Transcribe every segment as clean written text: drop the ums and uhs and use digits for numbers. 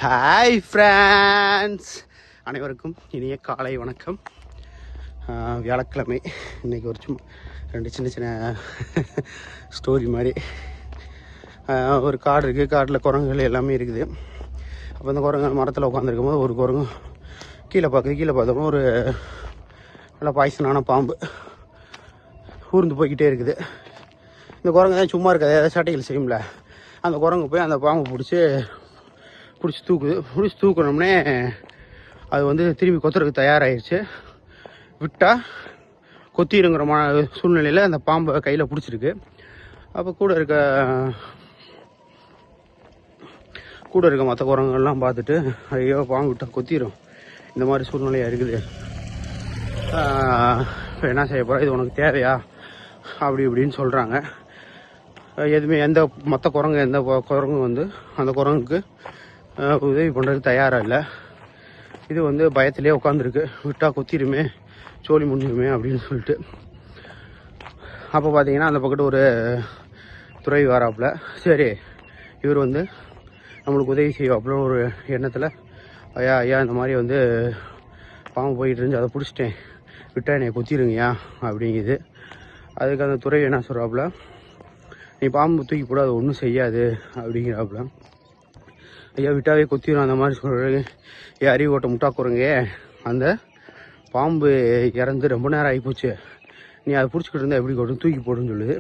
Hi friends, அனைவருக்கும் இனிய காலை வணக்கம். வியாழக்கிழமை இன்றைக்கி ஒரு சும்மா ரெண்டு சின்ன சின்ன ஸ்டோரி மாதிரி. ஒரு காடு இருக்குது, காட்டில் குரங்குகள் எல்லாமே இருக்குது. அப்போ அந்த குரங்கு மரத்தில் உட்காந்துருக்கும் போது ஒரு குரங்கு கீழே பார்த்தோம்னா ஒரு நல்ல பாய்சனான பாம்பு ஊர்ந்து போய்கிட்டே இருக்குது. இந்த குரங்கு தான் சும்மா இருக்காது, ஏதாவது சட்டைகள் செய்யும்ல. அந்த குரங்கு போய் அந்த பாம்பை பிடிச்சி தூக்கணும்னே அது வந்து திரும்பி கொத்துறதுக்கு தயாராகிடுச்சு. விட்டால் கொத்திடுங்கிற சூழ்நிலையில் அந்த பாம்பை கையில் பிடிச்சிருக்கு. அப்போ கூட இருக்க மற்ற குரங்குகள்லாம் பார்த்துட்டு, ஐயோ பாம்பு விட்டால் கொத்திடும், இந்த மாதிரி சூழ்நிலையாக இருக்குது, இப்போ என்ன செய்ய போகிறோம், இது உனக்கு தேவையா அப்படி இப்படின்னு சொல்கிறாங்க. எதுவுமே மற்ற குரங்கு வந்து அந்த குரங்குக்கு உதவி பண்ணுறதுக்கு தயாராக இல்லை. இது வந்து பயத்திலே உட்காந்துருக்கு, விட்டால் கொத்திடுமே, சோழி முடிஞ்சிருமே அப்படின்னு சொல்லிட்டு. அப்போ பார்த்தீங்கன்னா அந்த பக்கத்து ஒரு துறவி வராப்புல. சரி, இவர் வந்து நம்மளுக்கு உதவி செய்வாப்புல ஒரு எண்ணத்தில், ஐயா இந்த மாதிரி வந்து பாம்பு போயிட்டு இருந்துச்சு, அதை பிடிச்சிட்டேன், விட்டா என்னை கொத்திடுங்கய்யா அப்படிங்குது. அதுக்கு அந்த துறவி என்ன சொல்கிறாப்புல, நீ பாம்பு தூக்கி போட, அது ஒன்றும் செய்யாது அப்படிங்கிறாப்புல. ஐயா விட்டாவே கொத்திடும் அந்த மாதிரி சொல்கிறது. அறிவு ஓட்ட முட்டா குரங்கே, அந்த பாம்பு இறந்து ரொம்ப நேரம் ஆகிப்போச்சு, நீ அதை பிடிச்சிக்கிட்டு இருந்தால் எப்படி கொட்டும், தூக்கி போடுன்னு சொல்லுது.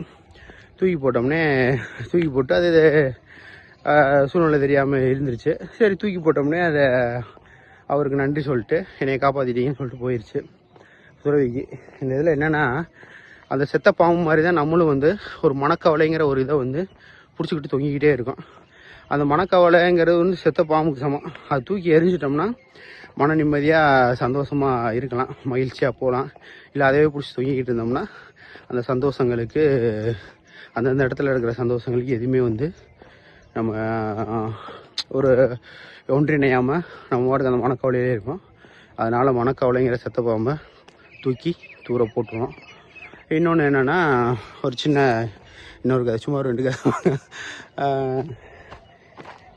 தூக்கி போட்டு அது சூழ்நிலை தெரியாமல் இருந்துருச்சு. சரி, தூக்கி போட்டோம்னே அதை அவருக்கு நன்றி சொல்லிட்டு என்னை காப்பாற்றிட்டீங்கன்னு சொல்லிட்டு போயிடுச்சு துறவிக்கு. இந்த இதில் என்னென்னா, அந்த செத்த பாம்பு மாதிரி தான் நம்மளும் வந்து ஒரு மனக்கவலைங்கிற ஒரு இதை வந்து பிடிச்சிக்கிட்டு தொங்கிக்கிட்டே இருக்கோம். அந்த மனக்கவலைங்கிறது வந்து செத்த பாம்புக்கு சமம். அது தூக்கி எரிஞ்சிட்டோம்னா மன நிம்மதியாக சந்தோஷமாக இருக்கலாம், மகிழ்ச்சியாக போகலாம். இல்லை அதே பிடிச்சி தொங்கிக்கிட்டு இருந்தோம்னா அந்த சந்தோஷங்களுக்கு, அந்தந்த இடத்துல இருக்கிற சந்தோஷங்களுக்கு எதுவுமே வந்து நம்ம ஒரு ஒன்றிணையாமல் நம்ம வாட்டுக்கு அந்த மனக்கவலையிலே இருப்போம். அதனால் மனக்கவலைங்கிற செத்த பாம்பை தூக்கி தூர போட்டுருவோம். இன்னொன்று என்னென்னா, ஒரு சின்ன இன்னொரு கதை, சும்மா 2 கதை.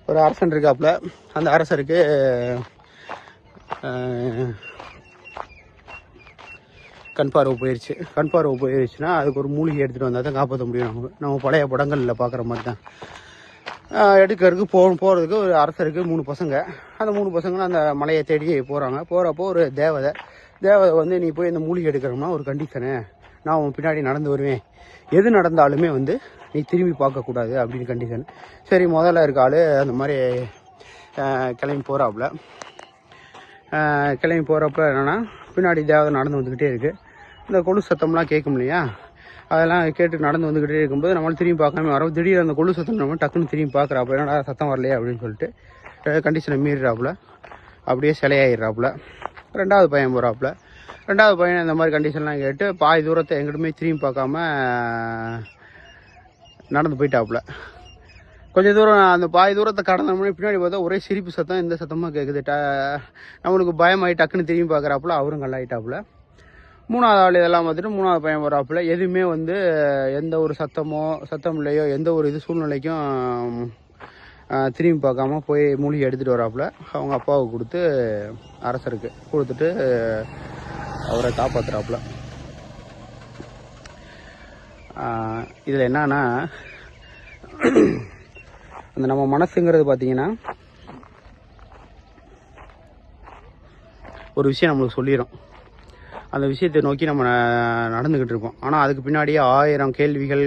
ஒரு அரசன் இருக்காப்புல. அந்த அரசருக்கு கண் பார்வை போயிடுச்சுன்னா அதுக்கு ஒரு மூலிகை எடுத்துகிட்டு வந்தால் தான் காப்பாற்ற முடியும். நம்ம பழைய படங்களில் பார்க்குற மாதிரி தான். எடுக்கிறதுக்கு போகிறதுக்கு ஒரு அரசருக்கு 3 பசங்க. அந்த 3 பசங்களும் அந்த மலையை தேடி போகிறாங்க. போகிறப்போ ஒரு தேவதை வந்து, நீ போய் இந்த மூலிகை எடுக்கிறோம்னா ஒரு கண்டிஷனு, நான் உன் பின்னாடி நடந்து வருவேன், எது நடந்தாலுமே வந்து நீ திரும்பி பார்க்கக்கூடாது அப்படின்னு கண்டிஷன். சரி, முதல்ல இருக்க ஆள் அந்த மாதிரி கிளம்பி போகிறப்ப என்னென்னா, பின்னாடி தேவதை நடந்து வந்துக்கிட்டே இருக்குது. இந்த கொலு சத்தம்லாம் கேட்கும் இல்லையா, அதெல்லாம் கேட்டு நடந்து வந்துக்கிட்டே இருக்கும்போது நம்மளால் திரும்பி பார்க்காம வரோம். திடீர்னு அந்த கொலு சத்தம் நம்ம டக்குன்னு திரும்பி பார்க்குறாப்புல, என்னடா சத்தம் வரலையே அப்படின்னு சொல்லிட்டு கண்டிஷனை மீறிறாப்புல, அப்படியே சிலையாயிடுறாப்புல. 2வது பையன் போகிறாப்புல. 2வது பையன் இந்த மாதிரி கண்டிஷன்லாம் கேட்டு பாதி தூரத்தை எங்கிட்டுமே திரும்பி பார்க்காம நடந்து போயிட்டாப்புல. கொஞ்சம் தூரம் அந்த பாதி தூரத்தை கடந்தோம்னா பின்னாடி பார்த்தா ஒரே சிரிப்பு சத்தம், இந்த சத்தமாக கேட்குது. நம்மளுக்கு பயமாகி டக்குன்னு திரும்பி பார்க்குறாப்புல, அவரும் கல்லாயிட்டாப்புல. 3வது ஆள் இதெல்லாம் பார்த்துட்டு 3வது பையன் வராப்புல. எதுவுமே வந்து எந்த ஒரு சத்தம் இல்லையோ, எந்த ஒரு இது சூழ்நிலைக்கும் திரும்பி பார்க்காம போய் மூலிகை எடுத்துகிட்டு வராப்புல. அவங்க அப்பாவுக்கு கொடுத்து, அரசருக்கு கொடுத்துட்டு அவரை காப்பாற்றுறாப்புல. இதில் என்னன்னா, அந்த நம்ம மனசுங்கிறது பார்த்தீங்கன்னா ஒரு விஷயம் நம்மளுக்கு சொல்லிடும். அந்த விஷயத்தை நோக்கி நம்ம நடந்துக்கிட்டு இருப்போம். ஆனால் அதுக்கு பின்னாடியே 1000 கேள்விகள்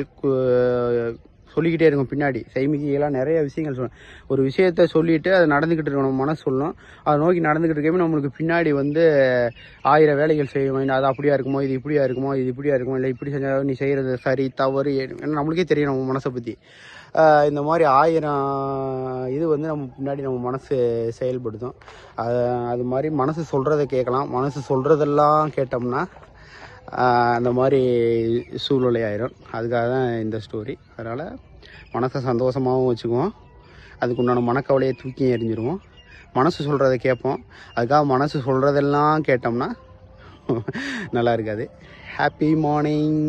சொல்லிக்கிட்டே இருக்கும். பின்னாடி செய்மிகைகளாக நிறைய விஷயங்கள் சொல்லணும். ஒரு விஷயத்த சொல்லிட்டு அது நடந்துக்கிட்டு இருக்கணும், நம்ம மனசு சொல்லணும். அதை நோக்கி நடந்துக்கிட்டு இருக்கவே நம்மளுக்கு பின்னாடி வந்து 1000 வேலைகள் செய்வோம். அது அப்படியா இருக்குமோ, இது இப்படியா இருக்குமோ, இல்லை இப்படி செஞ்சால் நீ செய்கிறது சரி தவறு, ஏன்னா நம்மளுக்கே தெரியும் நம்ம மனசை பற்றி. இந்த மாதிரி 1000 இது வந்து நம்ம பின்னாடி நம்ம மனசு செயல்படுத்தும். அது மாதிரி மனசு சொல்கிறத கேட்கலாம். மனசு சொல்கிறதெல்லாம் கேட்டோம்னா அந்த மாதிரி சூழ்நிலை ஆயிரும். அதுக்காக தான் இந்த ஸ்டோரி. அதனால் மனசை சந்தோஷமாகவும் வச்சுக்குவோம், அதுக்கு உண்டான மனக்கவலையை தூக்கி எறிஞ்சிருவோம். மனசு சொல்கிறத கேட்போம். அதுக்காக மனசு சொல்கிறதெல்லாம் கேட்டோம்னா நல்லா இருக்காது. Happy morning.